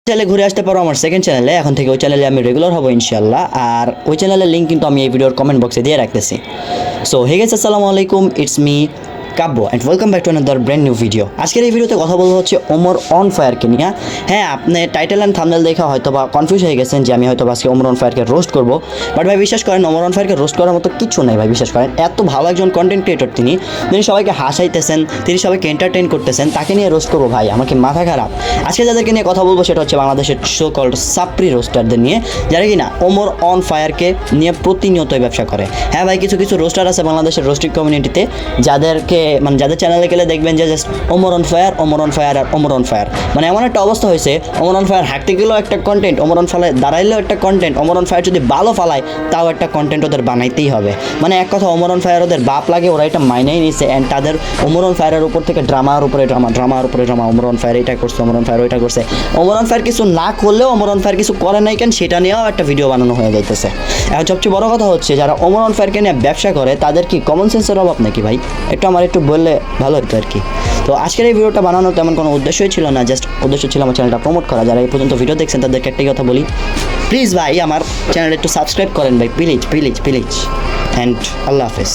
চ্যানেলে ঘুরে আসতে পারো আমার সেকেন্ড চ্যানেলে। এখন থেকে ওই চ্যানেলে আমি রেগুলার হবো ইনশাল্লাহ। আর ওই চ্যানেলের লিঙ্ক কিন্তু আমি এই ভিডিওর কমেন্ট বক্সে দিয়ে রাখতেছি। সো হে গাইস, আসসালামু আলাইকুম, it's me Kabya and welcome back to another brand new video. আজকের এই ভিডিওতে কথা বলবো হচ্ছে ওমর অন ফায়ারকে নিয়ে। হ্যাঁ, আপনি টাইটেল অ্যান্ড থাম্বনেল দেখে হয়তো বা কনফিউজ হয়ে গেছেন যে আমি হয়তো আজকে ওমর অন ফায়ারকে রোস্ট করবো। বাট ভাই বিশ্বাস করেন, ওমর অন ফায়ারকে রোস্ট করার মতো কিছু নেই ভাই, বিশ্বাস করেন। এত ভালো একজন কন্টেন্ট ক্রিয়েটর তিনি সবাইকে হাসাইতেছেন, তিনি সবাইকে এন্টারটেইন করতেছেন, তাকে নিয়ে রোস্ট করবো ভাই, আমাকে মাথা খারাপ। আজকে যাদেরকে নিয়ে কথা বলবো সেটা হচ্ছে বাংলাদেশের সো কল্ড সাপ্রি রোস্টারদের নিয়ে, যারা কিনা ওমর অন ফায়ারকে নিয়ে প্রতিনিয়তই ব্যবসা করে। হ্যাঁ ভাই, কিছু কিছু রোস্টার আছে বাংলাদেশের রোস্টিং কমিউনিটিতে, যাদেরকে যাদের চ্যানেলে গেলে দেখবেন যে just Omar on fire, Omar on fire আর ওমর অন ফায়ার। এমন একটা অবস্থা হয়েছে, ওমর অন ফায়ার হাঁটতে গেলেও একটা কন্টেন্ট, ওমর অন ফায়ার দাঁড়াইলেও একটা কন্টেন্ট, ওমর অন ফায়ার যদি ভালো ফালায় তাও একটা কন্টেন্ট ওদের বানাইতেই হবে। এক কথা, ওমর অন ফায়ার ওদের বাপ লাগে, ওরা এটা মাইনেই নিচ্ছে। অ্যান্ড তাদের ওমর অন ফায়ারের উপর থেকে ড্রামার উপরে ড্রামা, ড্রামার উপরে ড্রামা। ওমর অন ফায়ার এটা করছে, ওমর অন ফায়ার ওইটা করছে। ওমর অন ফায়ার কিছু না করলেও ওমর অন ফায়ার কিছু করে নাই কেন সেটা নিয়েও একটা ভিডিও বানানো হয়ে যাইতেছে। এখন সবচেয়ে বড় কথা হচ্ছে, যারা ওমর অন ফায়ারকে নিয়ে ব্যবসা করে তাদের কি কমন সেন্সের অভাব নাকি ভাই? একটু বললে ভালো হতো আর কি। তো আজকের এই ভিডিওটা বানানোর তেমন কোনো উদ্দেশ্যই ছিল না, জাস্ট উদ্দেশ্য ছিল আমার চ্যানেলটা প্রমোট করা। যারা এই পর্যন্ত ভিডিও দেখছেন তাদেরকে একটাই কথা বলি, প্লিজ ভাই আমার চ্যানেলটা একটু সাবস্ক্রাইব করেন ভাই, প্লিজ প্লিজ প্লিজ। অ্যান্ড আল্লাহ হাফেজ।